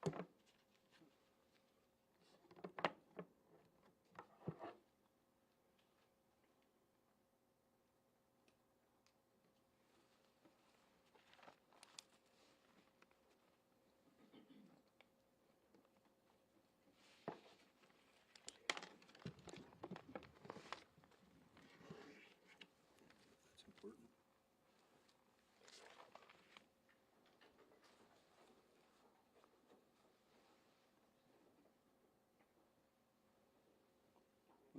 That's important.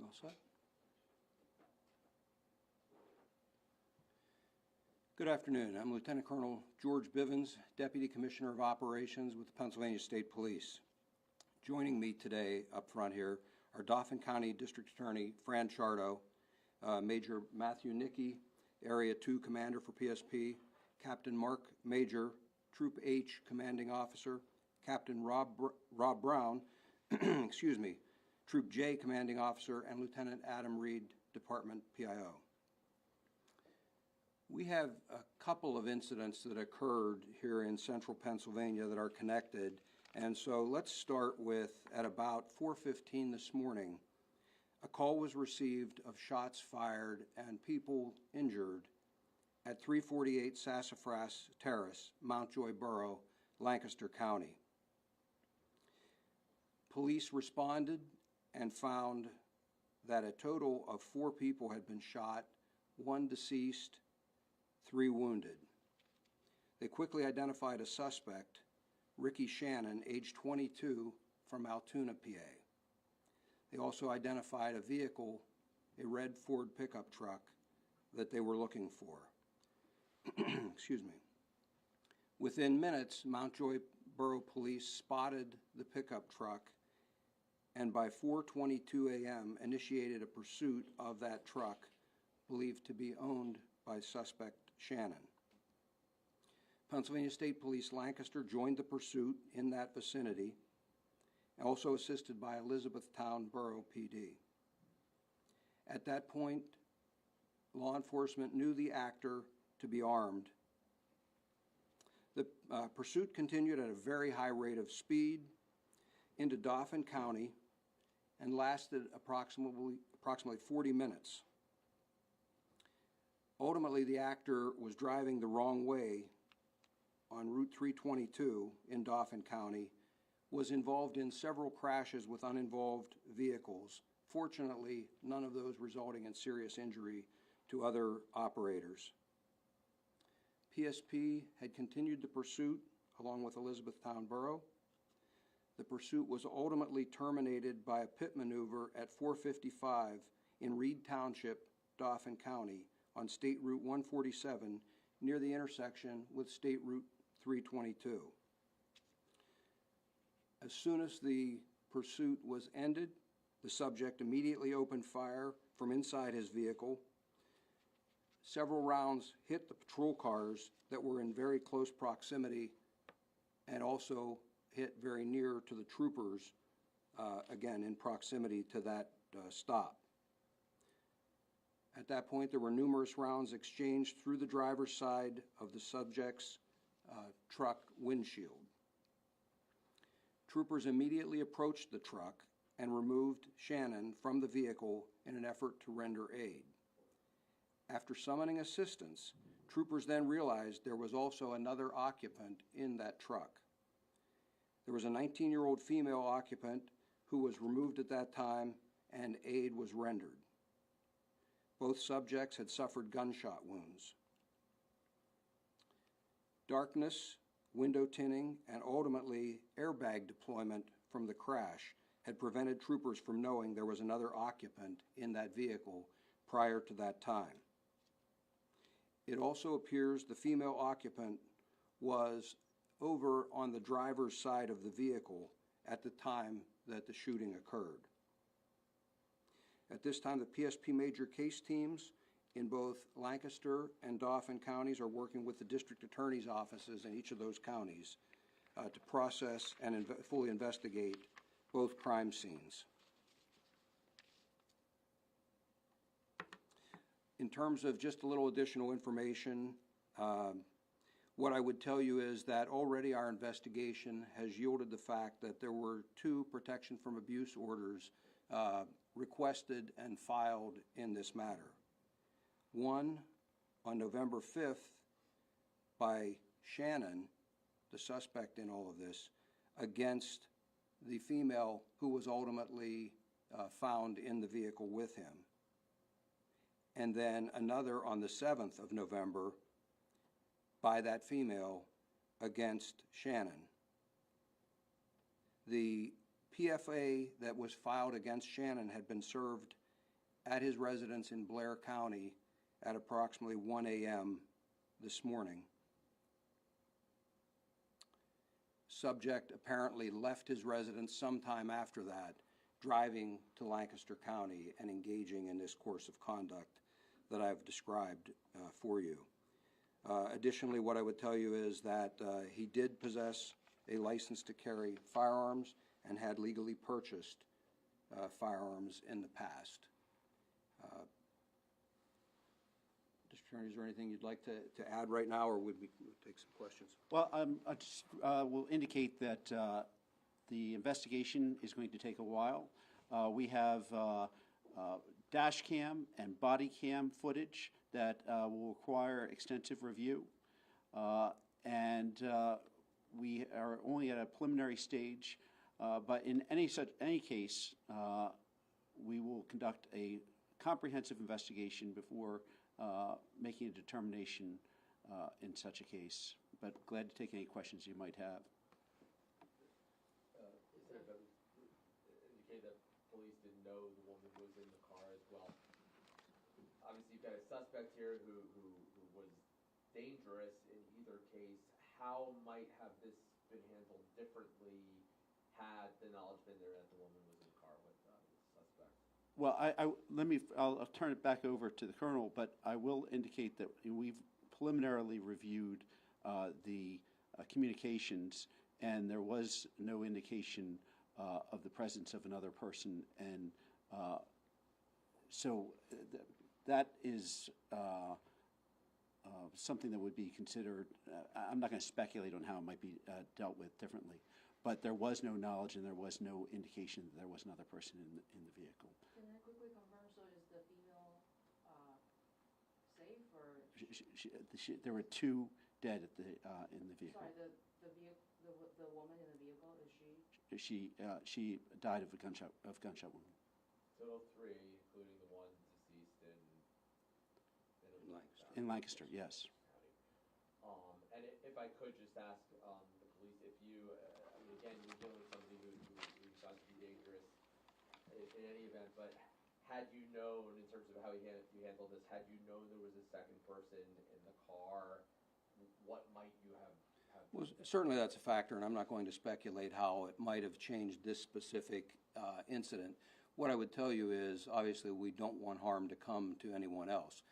All set? Good afternoon. I'm Lieutenant Colonel George Bivens, Deputy Commissioner of Operations with the Pennsylvania State Police. Joining me today up front here are Dauphin County District Attorney Fran Chardo, Major Matthew Nickey, Area 2 Commander for PSP, Captain Mark Major, Troop H Commanding Officer, Captain Rob Brown, excuse me, Troop J Commanding Officer, and Lieutenant Adam Reed, Department PIO. We have a couple of incidents that occurred here in central Pennsylvania that are connected, and so let's start with, at about 4:15 this morning, a call was received of shots fired and people injured at 348 Sassafras Terrace, Mountjoy Borough, Lancaster County. Police responded and found that a total of 4 people had been shot, 1 deceased, 3 wounded. They quickly identified a suspect, Ricky Shannon, age 22, from Altoona, PA. They also identified a vehicle, a red Ford pickup truck, that they were looking for. Excuse me. Within minutes, Mountjoy Borough Police spotted the pickup truck and by 4:22 a.m. initiated a pursuit of that truck believed to be owned by suspect Shannon. Pennsylvania State Police Lancaster joined the pursuit in that vicinity, also assisted by Elizabethtown Borough PD. At that point, law enforcement knew the actor to be armed. The pursuit continued at a very high rate of speed into Dauphin County and lasted approximately 40 minutes. Ultimately, the actor was driving the wrong way on Route 322 in Dauphin County, was involved in several crashes with uninvolved vehicles. Fortunately, none of those resulting in serious injury to other operators. PSP had continued the pursuit along with Elizabethtown Borough. The pursuit was ultimately terminated by a pit maneuver at 4:55 in Reed Township, Dauphin County, on State Route 147 near the intersection with State Route 322. As soon as the pursuit was ended, the subject immediately opened fire from inside his vehicle. Several rounds hit the patrol cars that were in very close proximity and also hit very near to the troopers, again in proximity to that stop. At that point, there were numerous rounds exchanged through the driver's side of the subject's truck windshield. Troopers immediately approached the truck and removed Shannon from the vehicle in an effort to render aid. After summoning assistance, troopers then realized there was also another occupant in that truck. There was a 19-year-old female occupant who was removed at that time and aid was rendered. Both subjects had suffered gunshot wounds. Darkness, window tinting, and ultimately airbag deployment from the crash had prevented troopers from knowing there was another occupant in that vehicle prior to that time. It also appears the female occupant was over on the driver's side of the vehicle at the time that the shooting occurred. At this time, the PSP major case teams in both Lancaster and Dauphin counties are working with the district attorney's offices in each of those counties to process and fully investigate both crime scenes. In terms of just a little additional information, What I would tell you is that already our investigation has yielded the fact that there were 2 protection from abuse orders requested and filed in this matter. One on November 5th by Shannon, the suspect in all of this, against the female who was ultimately found in the vehicle with him. And then another on the 7th of November by that female against Shannon. The PFA that was filed against Shannon had been served at his residence in Blair County at approximately 1 a.m. this morning. Subject apparently left his residence sometime after that, driving to Lancaster County and engaging in this course of conduct that I've described for you. Additionally, what I would tell you is that he did possess a license to carry firearms and had legally purchased firearms in the past. Mr. Attorney, is there anything you'd like to add right now, or would we take some questions? Well, I just will indicate that the investigation is going to take a while. We have dash cam and body cam footage that will require extensive review, and we are only at a preliminary stage. But in any case, we will conduct a comprehensive investigation before making a determination in such a case. But glad to take any questions you might have. Is there indicate that police didn't know the woman was in the car as well? Obviously, you've got a suspect here who was dangerous in either case. How might have this been handled differently had the knowledge been there that the woman was in the car with the suspect? Well, I'll turn it back over to the Colonel, but I will indicate that we've preliminarily reviewed the communications, and there was no indication of the presence of another person, and so that is something that would be considered. I'm not going to speculate on how it might be dealt with differently, but there was no knowledge and there was no indication that there was another person in the vehicle. Can I quickly confirm, so is the female safe, or? There were 2 dead at in the vehicle. Sorry, the woman in the vehicle, is she? She died of a gunshot wound. Total 3, including the one deceased In Lancaster, yes. And if I could just ask the police, if you, I mean, again, you're dealing with somebody who found to be dangerous in any event, but had you known, in terms of how you handled this, had you known there was a second person in the car, what might you have Well, certainly that's a factor, and I'm not going to speculate how it might have changed this specific incident. What I would tell you is, obviously, we don't want harm to come to anyone else.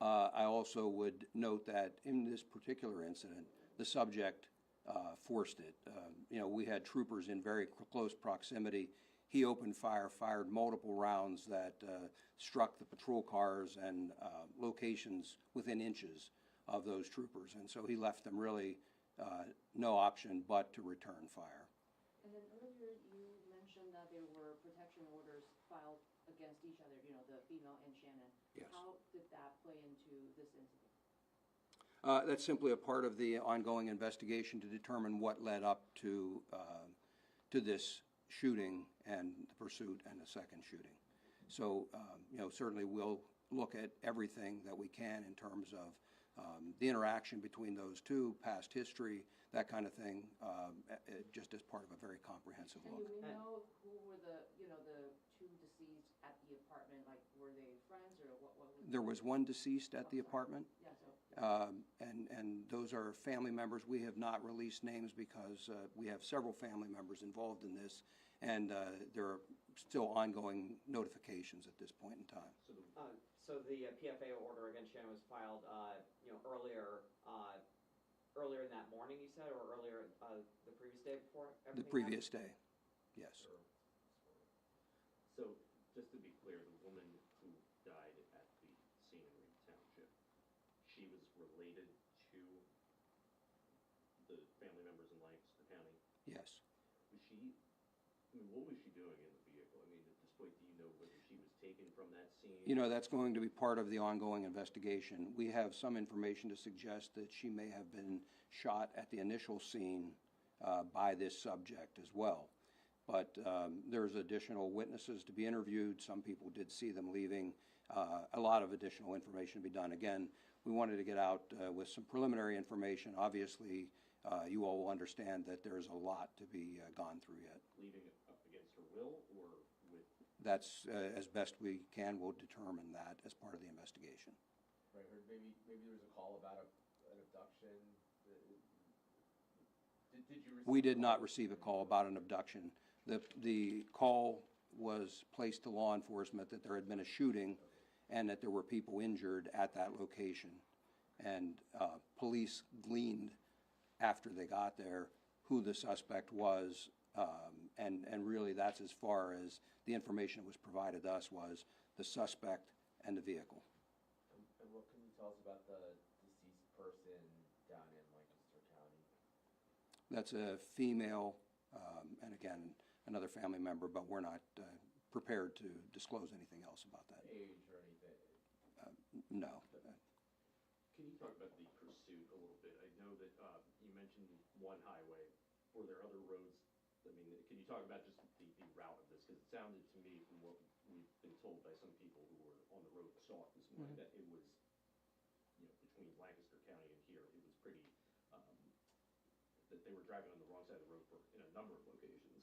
I also would note that in this particular incident, the subject forced it. We had troopers in very close proximity. He opened fire, fired multiple rounds that struck the patrol cars and locations within inches of those troopers. And so he left them really no option but to return fire. And then earlier you mentioned that there were protection orders filed against each other, the female and Shannon. Yes. How did that play into this incident? That's simply a part of the ongoing investigation to determine what led up to this shooting and the pursuit and the second shooting. So, certainly we'll look at everything that we can in terms of the interaction between those 2, past history, that kind of thing, just as part of a very comprehensive And look. do we know who were the 2 deceased at the apartment? Like, were they friends, or what was There was 1 deceased at the apartment, Yeah, so. and those are family members. We have not released names because we have several family members involved in this, and there are still ongoing notifications at this point in time. So the PFA order against Shannon was filed, earlier in that morning, you said, or earlier the previous day before everything The previous day, yes. So, just to be clear, the woman who died at the scene in Reed Township, she was related to the family members in Lancaster County. Yes. Was she, I mean, what was she doing in the vehicle? I mean, at this point, do you know whether she was taken from that scene? You know, that's going to be part of the ongoing investigation. We have some information to suggest that she may have been shot at the initial scene by this subject as well. But there's additional witnesses to be interviewed. Some people did see them leaving. A lot of additional information to be done. Again, we wanted to get out with some preliminary information. Obviously, you all will understand that there's a lot to be gone through yet. Leaving against her will or with? That's as best we can. We'll determine that as part of the investigation. Right, or maybe there was a call about an abduction. Did you receive? We did not receive a call about an abduction. The call was placed to law enforcement that there had been a shooting and that there were people injured at that location. And police gleaned after they got there who the suspect was, and really that's as far as the information that was provided to us was the suspect and the vehicle. And what can you tell us about the deceased person down in Lancaster County? That's a female, and again, another family member, but we're not prepared to disclose anything else about that. Age or anything? No. Can you talk about the pursuit a little bit? I know that you mentioned one highway. Were there other roads? I mean, can you talk about just the route of this? Because it sounded to me from what we've been told by some people who were on the road that saw it this morning that it was, you know, between Lancaster County and here, it was pretty, that they were driving on the wrong side of the road in a number of locations.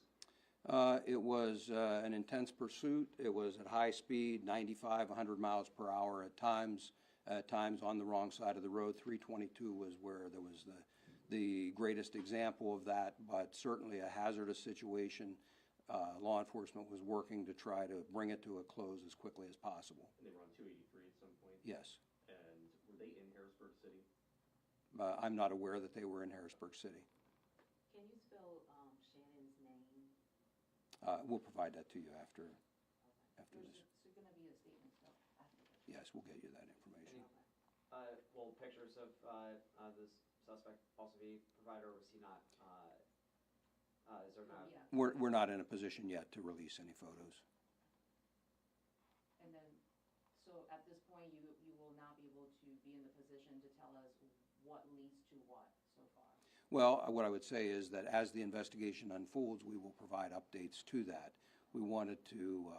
It was an intense pursuit. It was at high speed, 95, 100 miles per hour at times on the wrong side of the road. 322 was where there was the greatest example of that, but certainly a hazardous situation. Law enforcement was working to try to bring it to a close as quickly as possible. And they were on 283 at some point? Yes. And were they in Harrisburg City? I'm not aware that they were in Harrisburg City. Can you spell Shannon's name? We'll provide that to you after There's this. gonna be a statement stuff after this. Yes, we'll get you that information. Will pictures of this suspect also be provided, or was he not, is there not? Yeah, We're not in a position yet to release any photos. and then, so at this point, you will not be able to be in the position to tell us what leads to what so far? Well, what I would say is that as the investigation unfolds, we will provide updates to that. We wanted to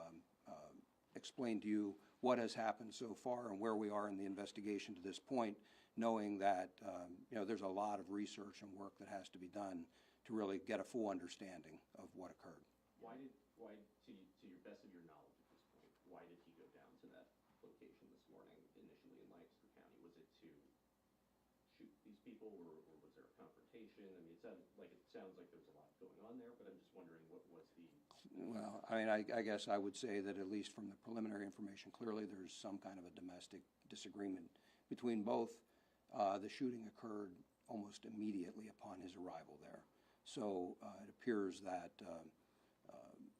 explain to you what has happened so far and where we are in the investigation to this point, knowing that you know, there's a lot of research and work that has to be done to really get a full understanding of what occurred. Why, to your best of your knowledge at this point, why did he go down to that location this morning initially in Lancaster County? Was it to shoot these people, or was there a confrontation? I mean, it sounds like there's a lot going on there, but I'm just wondering what was the... Well, I mean, I guess I would say that at least from the preliminary information, clearly there's some kind of a domestic disagreement between both. The shooting occurred almost immediately upon his arrival there. So it appears that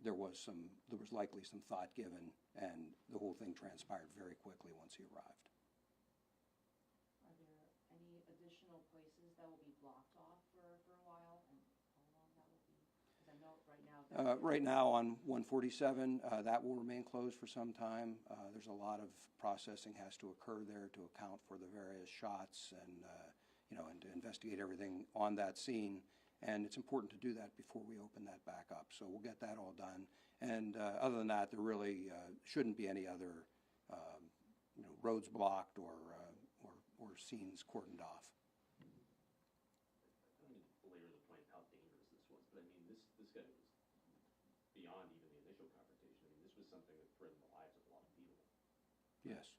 there was likely some thought given, and the whole thing transpired very quickly once he arrived. Are there any additional places that will be blocked off for a while, and how long that will be? Because I know right now. Right now on 147, that will remain closed for some time. There's a lot of processing has to occur there to account for the various shots and, you know, and to investigate everything on that scene. And it's important to do that before we open that back up. So we'll get that all done. And other than that, there really shouldn't be any other, you know, roads blocked or scenes cordoned off. I don't mean to belabor the point how dangerous this was, but I mean, this guy was beyond even the initial confrontation. I mean, this was something that threatened the lives of a lot of people. Yes.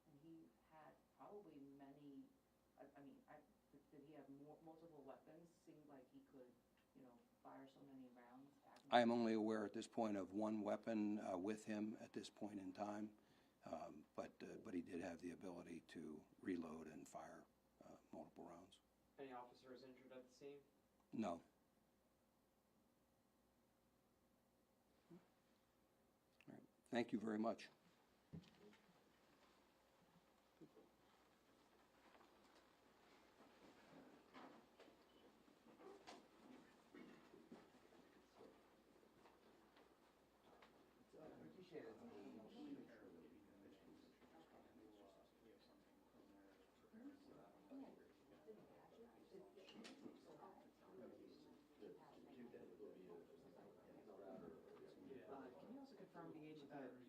And he had probably many, did he have multiple weapons? Seemed like he could, you know, fire so many rounds back. I am only aware at this point of one weapon with him at this point in time, but he did have the ability to reload and fire multiple rounds. Any officers injured at the scene? No. All right. Thank you very much. confirm the age of the